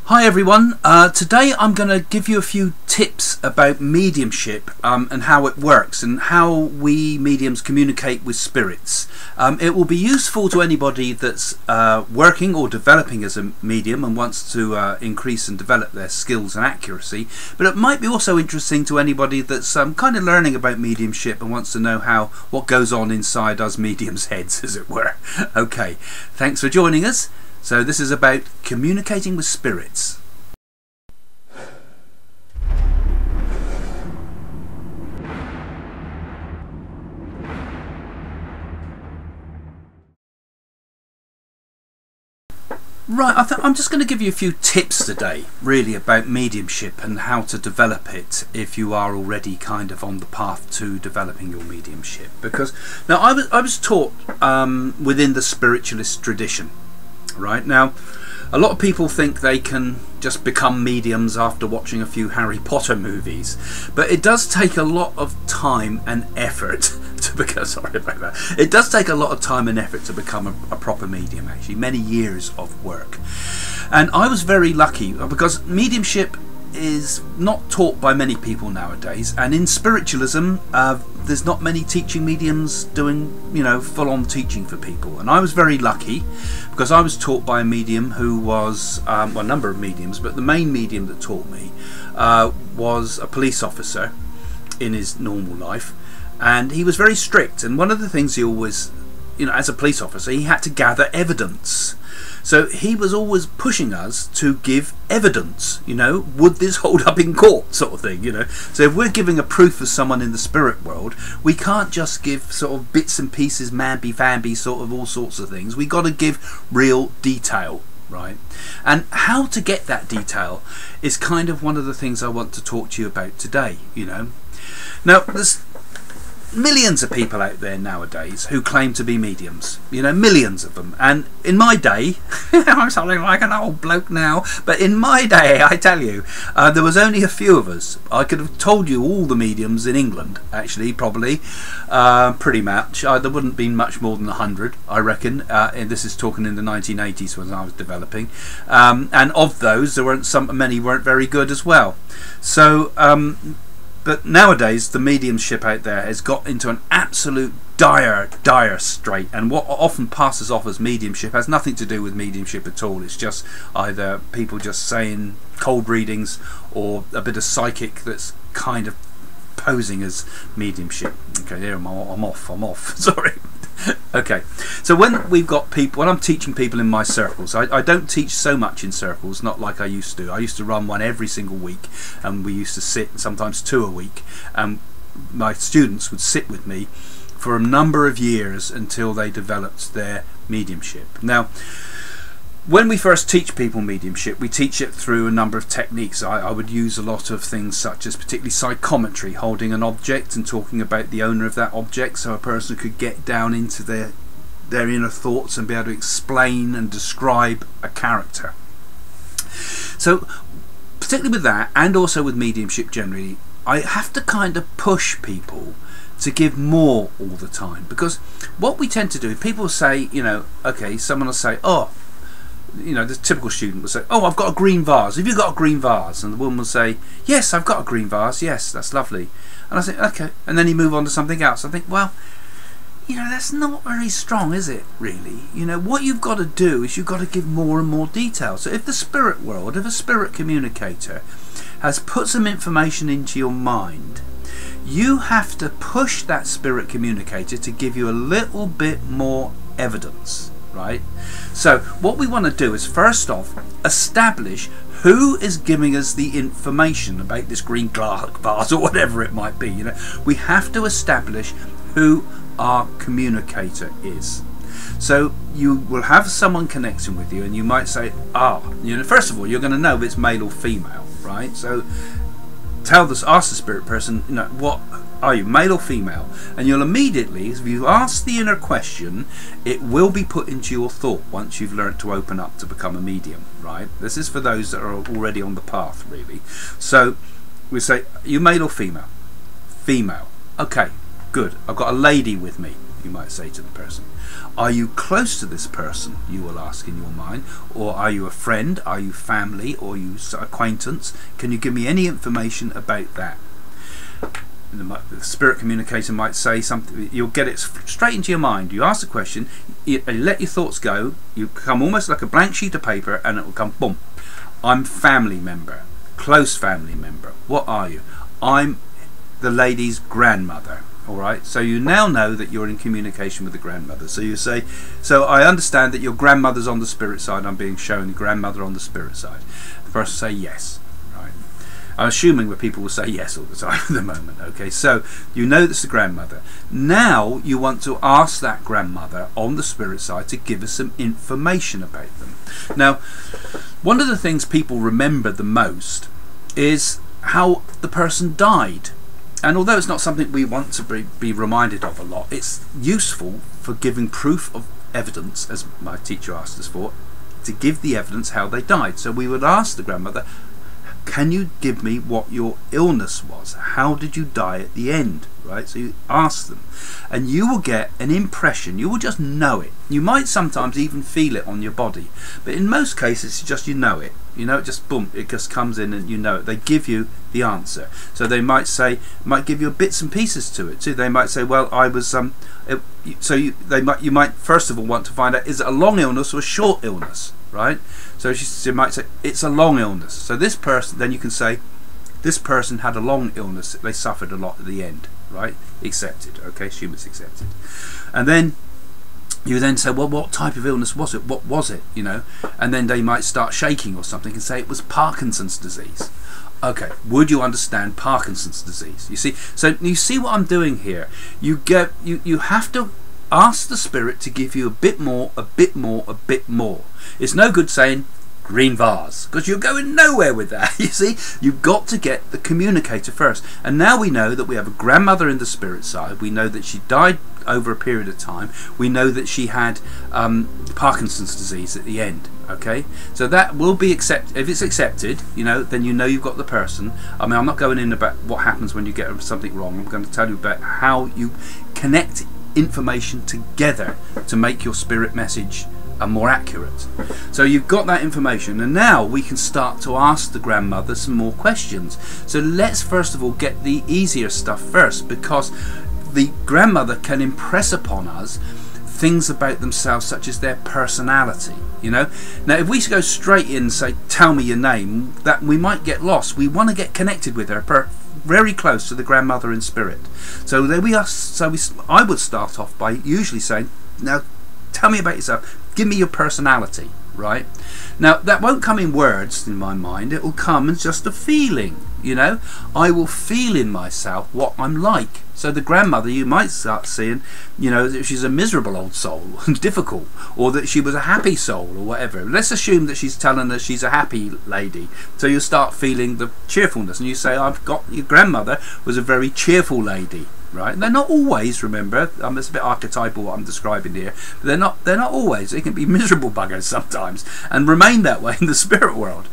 Hi everyone, today I'm going to give you a few tips about mediumship and how it works and how we mediums communicate with spirits. It will be useful to anybody that's working or developing as a medium and wants to increase and develop their skills and accuracy, but it might be also interesting to anybody that's kind of learning about mediumship and wants to know what goes on inside us mediums' heads, as it were. Okay, thanks for joining us. So this is about communicating with spirits. Right, I'm just going to give you a few tips today, really, about mediumship and how to develop it if you are already kind of on the path to developing your mediumship. Because now I was taught within the spiritualist tradition. Right, now a lot of people think they can just become mediums after watching a few Harry Potter movies, but it does take a lot of time and effort to become, sorry about that, it does take a lot of time and effort to become a proper medium, actually many years of work. And I was very lucky because mediumship is not taught by many people nowadays, and in spiritualism there's not many teaching mediums doing, full-on teaching for people. And I was very lucky because I was taught by a medium who was well, a number of mediums, but the main medium that taught me was a police officer in his normal life, and he was very strict. And one of the things he always, as a police officer, he had to gather evidence. So he was always pushing us to give evidence, would this hold up in court, sort of thing, So if we're giving a proof of someone in the spirit world, we can't just give sort of bits and pieces, mamby-famby, sort of all sorts of things. We got to give real detail, right? And how to get that detail is kind of one of the things I want to talk to you about today, Now, there's millions of people out there nowadays who claim to be mediums, millions of them. And in my day, I'm sounding like an old bloke now, but in my day, I tell you, there was only a few of us. I could have told you all the mediums in England, actually, probably, pretty much. There wouldn't be much more than 100, I reckon. And this is talking in the 1980s when I was developing. And of those, there weren't many weren't very good as well. So but nowadays the mediumship out there has got into an absolute dire strait, and what often passes off as mediumship has nothing to do with mediumship at all. It's just either people just saying cold readings or a bit of psychic that's kind of posing as mediumship. Okay, there I'm off. Sorry. Okay, so when I'm teaching people in my circles, I don't teach so much in circles, not like I used to. I used to run one every single week, and we used to sit sometimes 2 a week, and my students would sit with me for a number of years until they developed their mediumship. Now, when we first teach people mediumship, we teach it through a number of techniques. I would use a lot of things such as particularly psychometry, holding an object and talking about the owner of that object, so a person could get down into their inner thoughts and be able to explain and describe a character. So particularly with that, and also with mediumship generally, I have to kind of push people to give more all the time, because what we tend to do, people say, okay, someone will say, oh, the typical student will say, oh, I've got a green vase. Have you got a green vase? And the woman will say, yes, I've got a green vase. Yes, that's lovely. And I say, okay. And then you move on to something else. I think, well, that's not very strong, is it, really? What you've got to do is you've got to give more and more detail. So if the spirit world, if a spirit communicator has put some information into your mind, you have to push that spirit communicator to give you a little bit more evidence. Right? So what we want to do is first off establish who is giving us the information about this green vase or whatever it might be. We have to establish who our communicator is. So you will have someone connecting with you, and you might say, first of all, you're going to know if it's male or female, right? So ask the spirit person, what are you, male or female? And you'll immediately, if you ask the inner question, it will be put into your thought once you've learned to open up to become a medium, right? This is for those that are already on the path, really. So we say, are you male or female? Female. Okay, good. I've got a lady with me. you might say to the person. Are you close to this person, you will ask in your mind, or are you a friend, are you family, or are you acquaintance? Can you give me any information about that? The spirit communicator might say something, you'll get it straight into your mind. You ask the question, you let your thoughts go, you come almost like a blank sheet of paper, and it will come, boom. I'm family member, close family member. What are you? I'm the lady's grandmother. Alright, so you now know that you're in communication with the grandmother. So you say, so I understand that your grandmother's on the spirit side, I'm being shown the grandmother on the spirit side. The person say yes. I'm assuming that people will say yes all the time at the moment. Okay, so you know that's the grandmother. Now you want to ask that grandmother on the spirit side to give us some information about them. Now, one of the things people remember the most is how the person died. And although it's not something we want to be reminded of a lot, it's useful for giving proof of evidence, as my teacher asked us for, to give the evidence how they died. So we would ask the grandmother, can you give me what your illness was? How did you die at the end? Right? So you ask them, and you will get an impression. You will just know it. You might sometimes even feel it on your body, but in most cases it's just you know it. You know, it just boom, it just comes in and you know it. They give you the answer. So they might say, might give you bits and pieces to it too. They might say, well, I was you might first of all want to find out, is it a long illness or a short illness? Right? So she might say, it's a long illness. So this person, then you can say, this person had a long illness, they suffered a lot at the end. Right? Accepted. Okay, assume it's accepted. And then you then say, well, what type of illness was it? What was it? You know? And then they might start shaking or something and say it was Parkinson's disease. Okay, would you understand Parkinson's disease? You see, so you see what I'm doing here. You have to ask the spirit to give you a bit more, a bit more, a bit more. It's no good saying green vase, because you're going nowhere with that. You see, you've got to get the communicator first. And now we know that we have a grandmother in the spirit side. We know that she died over a period of time. We know that she had Parkinson's disease at the end. Okay, so that will be accepted. If it's accepted, you know, then you know you've got the person. I mean, I'm not going in about what happens when you get something wrong. I'm going to tell you about how you connect information together to make your spirit message more accurate. So you've got that information, and now we can start to ask the grandmother some more questions. So let's first of all get the easier stuff first, because the grandmother can impress upon us things about themselves, such as their personality. You know, now if we go straight in and say, tell me your name, that we might get lost. We want to get connected with her, very close to the grandmother in spirit. So there we are. I would start off by usually saying, now tell me about yourself, give me your personality. Right? Now that won't come in words in my mind, it will come as just a feeling. You know, I will feel in myself what I'm like. So the grandmother, you might start seeing, you know, that she's a miserable old soul and difficult, or that she was a happy soul, or whatever. Let's assume that she's telling us she's a happy lady. So you start feeling the cheerfulness, and you say, I've got, your grandmother was a very cheerful lady. Right? And they're not always, remember, it's a bit archetypal what I'm describing here, but they're not always. They can be miserable buggers sometimes and remain that way in the spirit world.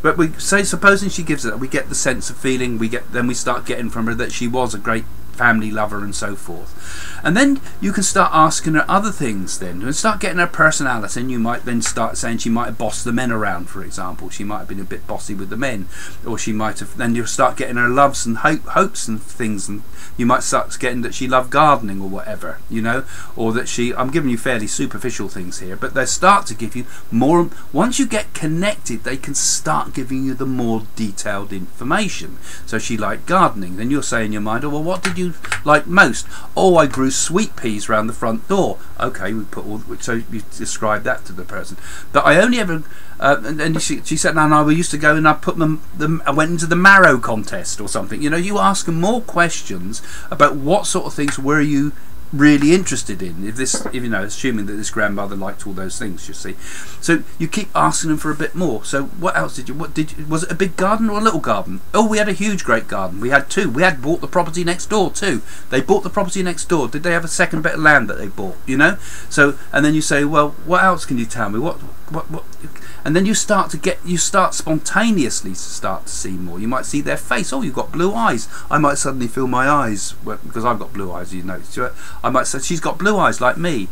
But we say, supposing she gives it, we get the sense of feeling, then we start getting from her that she was a great family lover and so forth. And then you can start asking her other things then, and start getting her personality, and you might then start saying she might have bossed the men around, for example. She might have been a bit bossy with the men, or she might have, then you'll start getting her loves and hopes and things, and you might start getting that she loved gardening or whatever, you know, or that she, I'm giving you fairly superficial things here, but they start to give you more. Once you get connected, they can start giving you the more detailed information. So she liked gardening, then you'll say in your mind, oh, well, what did you like most? Oh, I grew sweet peas round the front door. Okay, we put all, so you describe that to the person. But I only ever and then she said, no, we used to go and I put I went into the marrow contest or something. You know, you ask them more questions about what sort of things were you really interested in, if you know, assuming that this grandmother liked all those things, you see. So you keep asking them for a bit more. So what else did you, was it a big garden or a little garden? Oh, we had a huge great garden. We had two. We had bought the property next door too. They bought the property next door. Did they have a second bit of land that they bought, you know? So, and then you say, well, what else can you tell me? What what, and then you start spontaneously to see more. You might see their face. Oh, you've got blue eyes. I might suddenly feel my eyes, because I've got blue eyes, you know. I might say, she's got blue eyes like me,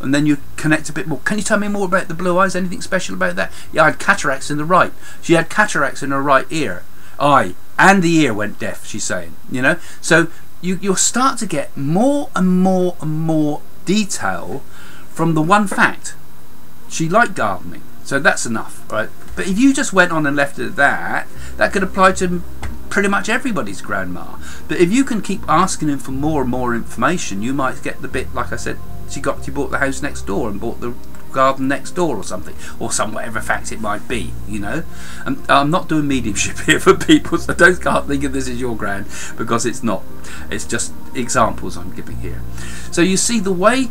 and then you connect a bit more. Can you tell me more about the blue eyes? Anything special about that? Yeah, I had cataracts in the right. She had cataracts in her right eye, and the ear went deaf, she's saying, you know. So you'll start to get more and more and more detail from the one fact. She liked gardening, so that's enough, right? But if you just went on and left it at that, that could apply to pretty much everybody's grandma. But if you can keep asking him for more and more information, you might get the bit, like I said, she bought the house next door and bought the garden next door or something, or some whatever fact it might be, you know. And I'm not doing mediumship here for people, so can't think of this as your grand, because it's not. It's just examples I'm giving here. So you see, the way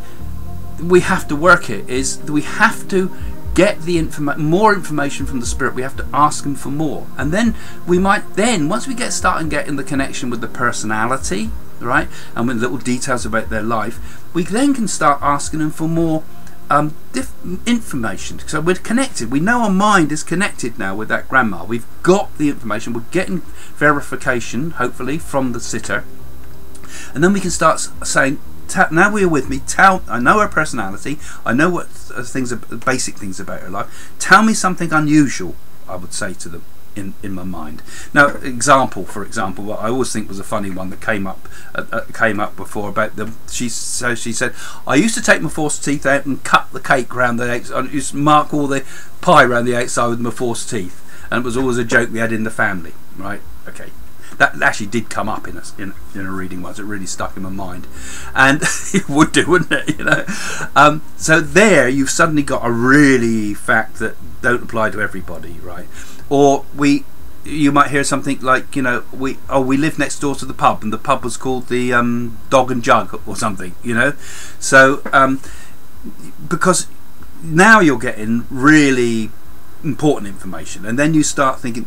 we have to work it is that we have to get the more information from the spirit. We have to ask them for more, and then we might once we starting getting the connection with the personality, right, and with little details about their life, we then can start asking them for more information. So we're connected. We know our mind is connected now with that grandma. We've got the information. We're getting verification, hopefully, from the sitter, and then we can start saying, now we're with me. I know her personality. I know what basic things about her life. Tell me something unusual, I would say to them in my mind. Now, for example, what I always think was a funny one that came up before about them. She said, I used to take my false teeth out and cut the cake around the outside. I used to mark all the pie around the outside with my false teeth, and it was always a joke we had in the family, right? Okay. That actually did come up in a reading once. It really stuck in my mind, and it would do, wouldn't it? You know. So there, you've suddenly got a really fact that don't apply to everybody, right? Or you might hear something like, you know, we lived next door to the pub, and the pub was called the Dog and Jug or something, you know. So because now you're getting really important information, and then you start thinking,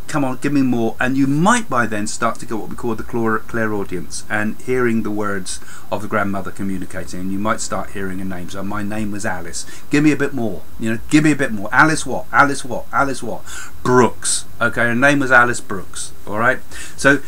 come on, give me more, and you might by then start to get what we call the clairaudience, and hearing the words of the grandmother communicating, and you might start hearing a name. So my name was Alice, give me a bit more, you know, give me a bit more. Alice what? Alice what? Alice what? Brooks. Okay, her name was Alice Brooks. All right. So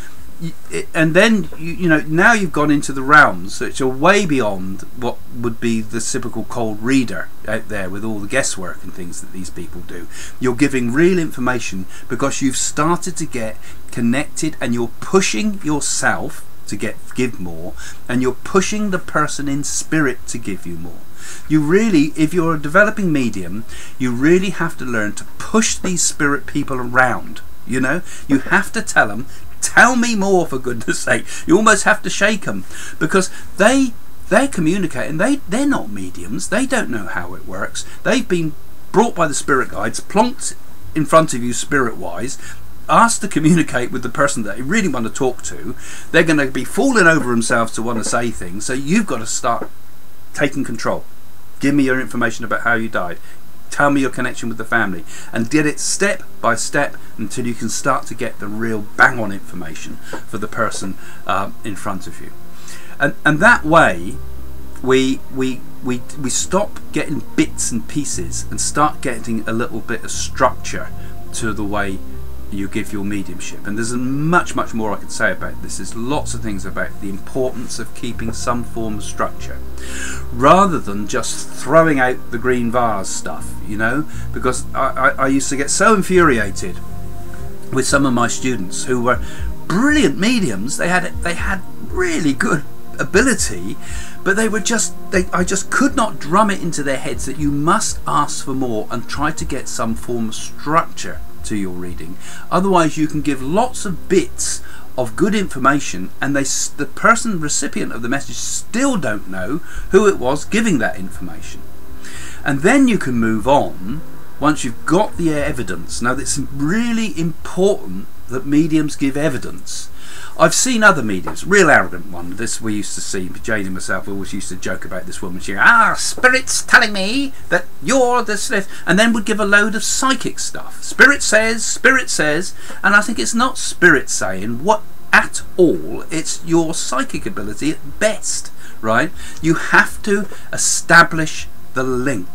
and then you know, now you've gone into the realms which are way beyond what would be the typical cold reader out there with all the guesswork and things that these people do. You're giving real information because you've started to get connected, and you're pushing yourself to give more, and you're pushing the person in spirit to give you more. You really, if you're a developing medium, you really have to learn to push these spirit people around. You know, you have to tell them, tell me more, for goodness sake. You almost have to shake them, because they're communicating. They're not mediums. They don't know how it works. They've been brought by the spirit guides, plonked in front of you spirit wise, asked to communicate with the person that you really want to talk to. They're going to be falling over themselves to want to say things, so you've got to start taking control. Give me your information about how you died. Tell me your connection with the family, and get it step by step until you can start to get the real bang on information for the person in front of you. And that way we stop getting bits and pieces and start getting a little bit of structure to the way you give your mediumship. And there's much more I could say about this. There's lots of things about the importance of keeping some form of structure rather than just throwing out the green vase stuff, you know, because I used to get so infuriated with some of my students who were brilliant mediums. They had really good ability, but I just could not drum it into their heads that you must ask for more and try to get some form of structure to your reading. Otherwise you can give lots of bits of good information, and the person recipient of the message still don't know who it was giving that information. And then you can move on once you've got the evidence. Now, it's really important that mediums give evidence. I've seen other mediums, real arrogant one. This we used to see, Jane and myself always used to joke about this woman. She, spirit's telling me that you're this, and then would give a load of psychic stuff. Spirit says, and I think it's not spirit saying what at all. It's your psychic ability at best, right? You have to establish the link.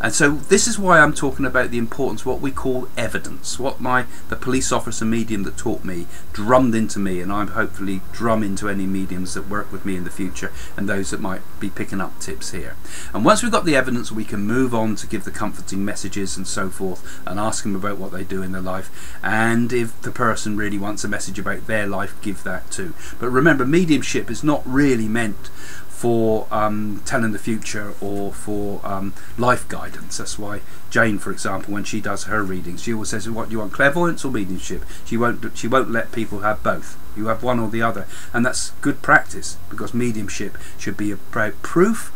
And so this is why I'm talking about the importance of what we call evidence, what the police officer medium that taught me drummed into me, and I'm hopefully drum into any mediums that work with me in the future and those that might be picking up tips here. And once we've got the evidence, we can move on to give the comforting messages and so forth, and ask them about what they do in their life, and if the person really wants a message about their life, give that too. But remember, mediumship is not really meant for telling the future or for life guidance. That's why Jane, for example, when she does her readings, she always says, what do you want, clairvoyance or mediumship? She won't let people have both. You have one or the other, and that's good practice, because mediumship should be about proof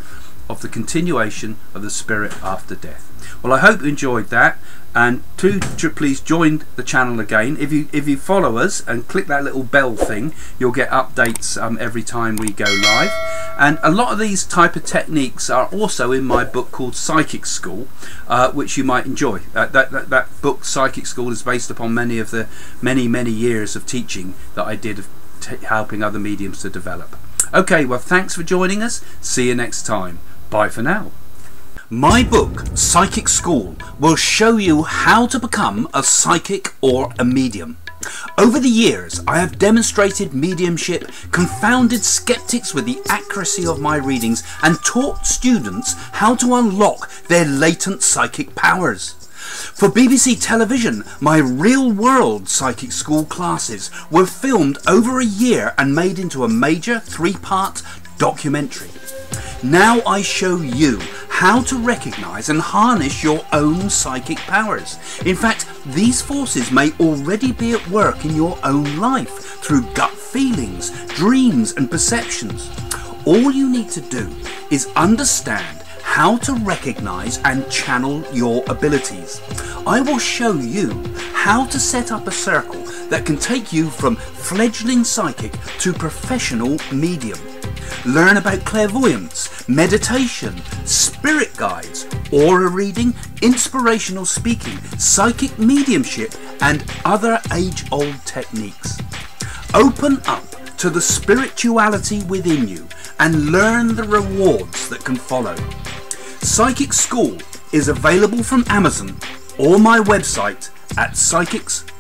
of the continuation of the spirit after death. Well, I hope you enjoyed that, and please join the channel again. If you follow us and click that little bell thing, you'll get updates every time we go live. And a lot of these type of techniques are also in my book called Psychic School, which you might enjoy. That book, Psychic School, is based upon many of the many years of teaching that I did of helping other mediums to develop. Okay, well, thanks for joining us. See you next time. Bye for now. My book, Psychic School, will show you how to become a psychic or a medium. Over the years, I have demonstrated mediumship, confounded skeptics with the accuracy of my readings, and taught students how to unlock their latent psychic powers. For BBC television, my real-world Psychic School classes were filmed over a year and made into a major 3-part documentary. Now I show you how to recognise and harness your own psychic powers. In fact, these forces may already be at work in your own life through gut feelings, dreams and perceptions. All you need to do is understand how to recognise and channel your abilities. I will show you how to set up a circle that can take you from fledgling psychic to professional medium. Learn about clairvoyance, meditation, spirit guides, aura reading, inspirational speaking, psychic mediumship and other age-old techniques. Open up to the spirituality within you and learn the rewards that can follow. Psychic School is available from Amazon or my website at psychics.co.uk.